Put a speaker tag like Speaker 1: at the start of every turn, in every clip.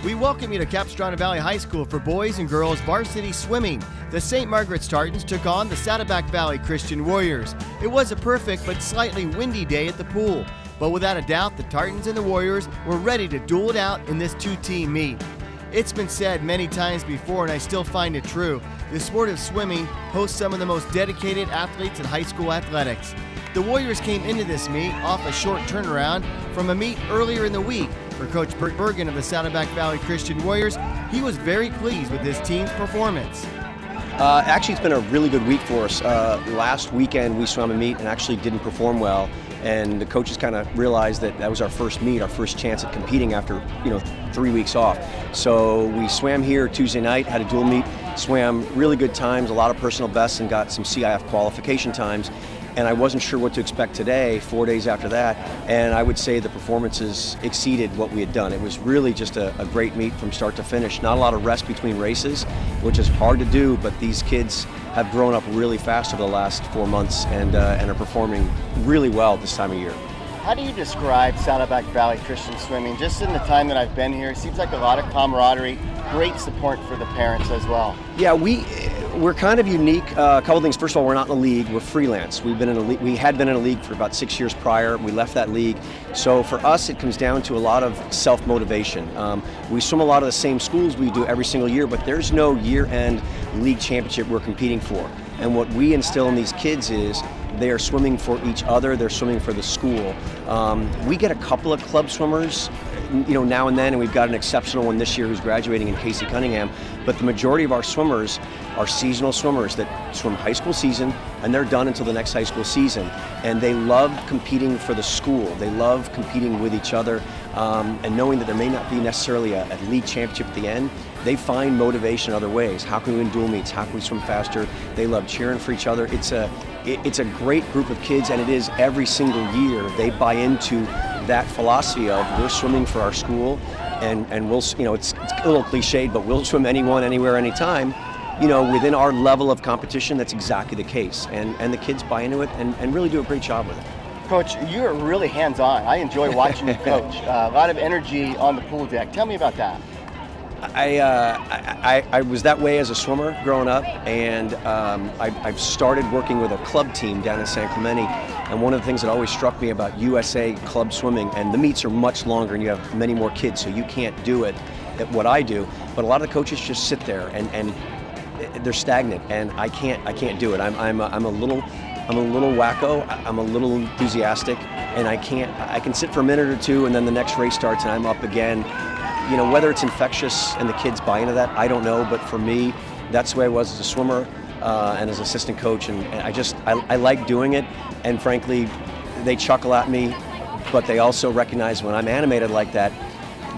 Speaker 1: We welcome you to Capistrano Valley High School for boys and girls varsity swimming. The St. Margaret's Tartans took on the Saddleback Valley Christian Warriors. It was a perfect but slightly windy day at the pool, but without a doubt the Tartans and the Warriors were ready to duel it out in this two-team meet. It's been said many times before, and I still find it true, the sport of swimming hosts some of the most dedicated athletes in high school athletics. The Warriors came into this meet off a short turnaround from a meet earlier in the week. For Coach Bert Bergen of the Saddleback Valley Christian Warriors, he was very pleased with his team's performance.
Speaker 2: Actually, it's been a really good week for us. Last weekend we swam a meet and actually didn't perform well, and the coaches kind of realized that was our first meet, our first chance at competing after 3 weeks off. So we swam here Tuesday night, had a dual meet, swam really good times, a lot of personal bests, and got some CIF qualification times. And I wasn't sure what to expect today, 4 days after that, and I would say the performances exceeded what we had done. It was really just a great meet from start to finish. Not a lot of rest between races, which is hard to do, but these kids have grown up really fast over the last 4 months and are performing really well this time of year.
Speaker 1: How do you describe Saddleback Valley Christian swimming? Just in the time that I've been here, it seems like a lot of camaraderie, great support for the parents as well.
Speaker 2: Yeah, we're kind of unique. A couple things. First of all, we're not in a league. We're freelance. We had been in a league for about 6 years prior. We left that league. So for us, it comes down to a lot of self-motivation. We swim a lot of the same schools we do every single year, but there's no year-end league championship we're competing for. And what we instill in these kids is they are swimming for each other. They're swimming for the school. We get a couple of club swimmers, now and then, and we've got an exceptional one this year who's graduating in Casey Cunningham. But the majority of our swimmers are seasonal swimmers that swim high school season, and they're done until the next high school season. And they love competing for the school. They love competing with each other, and knowing that there may not be necessarily a league championship at the end. They find motivation in other ways. How can we win dual meets? How can we swim faster? They love cheering for each other. It's a great group of kids, and it is every single year they buy into that philosophy of we're swimming for our school, and we'll, it's a little cliched, but we'll swim anyone, anywhere, anytime. Within our level of competition, that's exactly the case, and the kids buy into it and really do a great job with it.
Speaker 1: Coach, you're really hands-on. I enjoy watching you coach. A lot of energy on the pool deck. Tell me about that.
Speaker 2: I was that way as a swimmer growing up, and I've started working with a club team down in San Clemente, and one of the things that always struck me about USA club swimming, and the meets are much longer and you have many more kids, so you can't do it at what I do, but a lot of the coaches just sit there and they're stagnant, and I can't do it. I'm a little wacko, I'm a little enthusiastic, and I can sit for a minute or two, and then the next race starts and I'm up again. Whether it's infectious and the kids buy into that, I don't know, but for me, that's the way I was as a swimmer and as assistant coach, and I like doing it, and frankly, they chuckle at me, but they also recognize when I'm animated like that,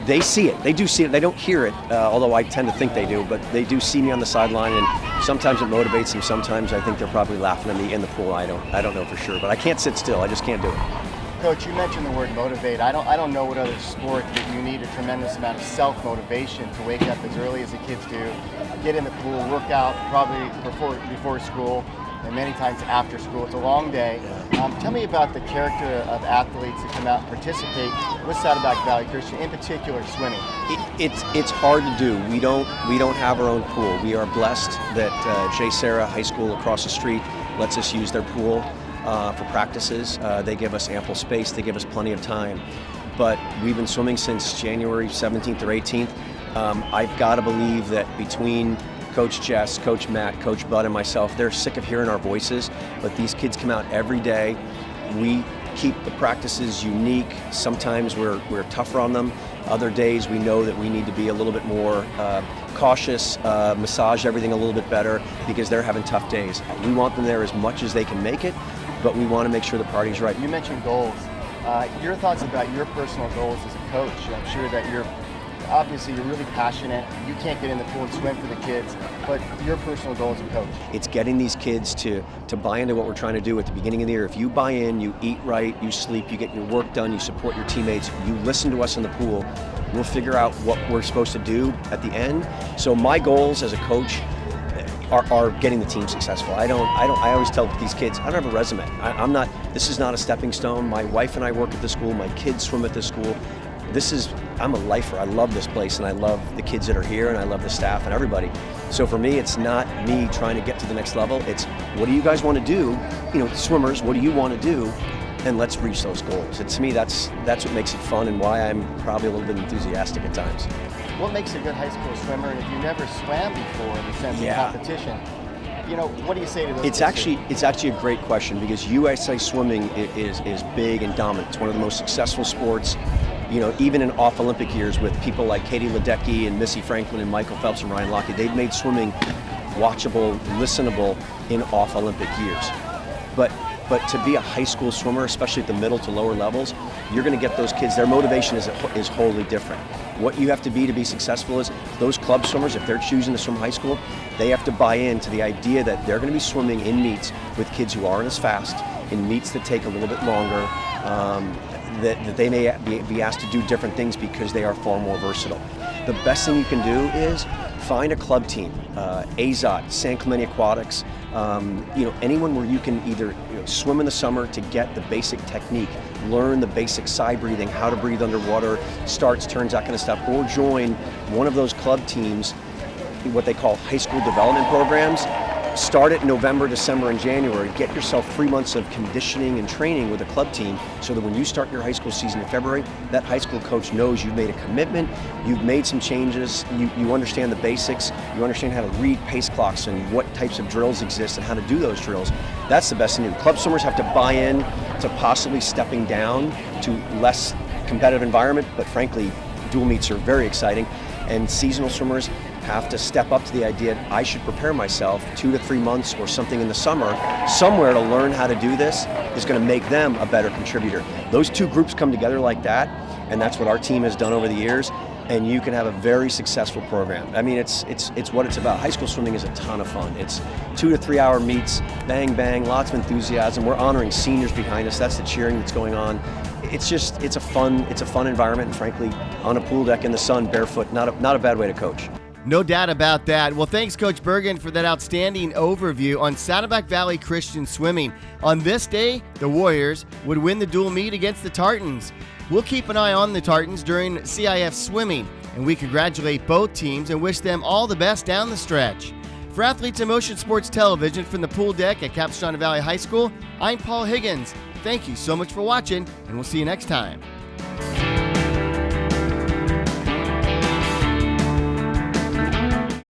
Speaker 2: they see it. They do see it. They don't hear it, although I tend to think they do, but they do see me on the sideline, and sometimes it motivates them. Sometimes I think they're probably laughing at me in the pool. I don't know for sure, but I can't sit still. I just can't do it.
Speaker 1: Coach, you mentioned the word motivate. I don't know what other sport that you need a tremendous amount of self-motivation to wake up as early as the kids do, get in the pool, work out probably before school, and many times after school. It's a long day. Tell me about the character of athletes that come out and participate with Saddleback Valley Christian, in particular swimming.
Speaker 2: It's hard to do. We don't have our own pool. We are blessed that J. Sarah High School across the street lets us use their pool for practices. They give us ample space. They give us plenty of time. But we've been swimming since January 17th or 18th. I've got to believe that between Coach Jess, Coach Matt, Coach Bud, and myself, they're sick of hearing our voices, but these kids come out every day. We keep the practices unique. Sometimes we're tougher on them. Other days we know that we need to be a little bit more cautious, massage everything a little bit better, because they're having tough days. We want them there as much as they can make it, but we want to make sure the party's right.
Speaker 1: You mentioned goals. Your thoughts about your personal goals as a coach. I'm sure that you're really passionate. You can't get in the pool and swim for the kids, but your personal goal as a coach.
Speaker 2: It's getting these kids to buy into what we're trying to do at the beginning of the year. If you buy in, you eat right, you sleep, you get your work done, you support your teammates, you listen to us in the pool, we'll figure out what we're supposed to do at the end. So my goals as a coach are getting the team successful. I always tell these kids, I don't have a resume. This is not a stepping stone. My wife and I work at the school, my kids swim at the school. I'm a lifer. I love this place, and I love the kids that are here, and I love the staff and everybody. So for me, it's not me trying to get to the next level. It's, what do you guys want to do? Swimmers, what do you want to do? And let's reach those goals. And to me, that's what makes it fun, and why I'm probably a little bit enthusiastic at times.
Speaker 1: What makes a good high school swimmer? And if you never swam before in the sense of competition, what do you say to those?
Speaker 2: It's actually a great question, because USA swimming is big and dominant. It's one of the most successful sports. Even in off-Olympic years, with people like Katie Ledecky and Missy Franklin and Michael Phelps and Ryan Lochte, they've made swimming watchable, listenable in off-Olympic years. But to be a high school swimmer, especially at the middle to lower levels, you're going to get those kids, their motivation is wholly different. What you have to be successful is, those club swimmers, if they're choosing to swim high school, they have to buy into the idea that they're going to be swimming in meets with kids who aren't as fast, in meets that take a little bit longer, that they may be asked to do different things because they are far more versatile. The best thing you can do is find a club team, AZOT, San Clemente Aquatics, anyone where you can either swim in the summer to get the basic technique, learn the basic side breathing, how to breathe underwater, starts, turns, that kind of stuff, or join one of those club teams, what they call high school development programs. Start it November, December, and January. Get yourself 3 months of conditioning and training with a club team, so that when you start your high school season in February, that high school coach knows you've made a commitment, you've made some changes, you understand the basics, you understand how to read pace clocks and what types of drills exist and how to do those drills. That's the best thing to do. Club swimmers have to buy in to possibly stepping down to less competitive environment, but frankly, dual meets are very exciting. And seasonal swimmers have to step up to the idea that I should prepare myself 2 to 3 months or something in the summer somewhere to learn how to do this is going to make them a better contributor. Those two groups come together like that, and that's what our team has done over the years, and you can have a very successful program. I mean, it's what it's about. High school swimming is a ton of fun. It's 2 to 3 hour meets, bang, bang, lots of enthusiasm. We're honoring seniors behind us. That's the cheering that's going on. It's a fun environment, and frankly, on a pool deck in the sun, barefoot, not a bad way to coach.
Speaker 1: No doubt about that. Well, thanks, Coach Bergen, for that outstanding overview on Saddleback Valley Christian Swimming. On this day, the Warriors would win the dual meet against the Tartans. We'll keep an eye on the Tartans during CIF swimming, and we congratulate both teams and wish them all the best down the stretch. For Athletes in Motion Sports Television from the pool deck at Capistrano Valley High School, I'm Paul Higgins. Thank you so much for watching, and we'll see you next time.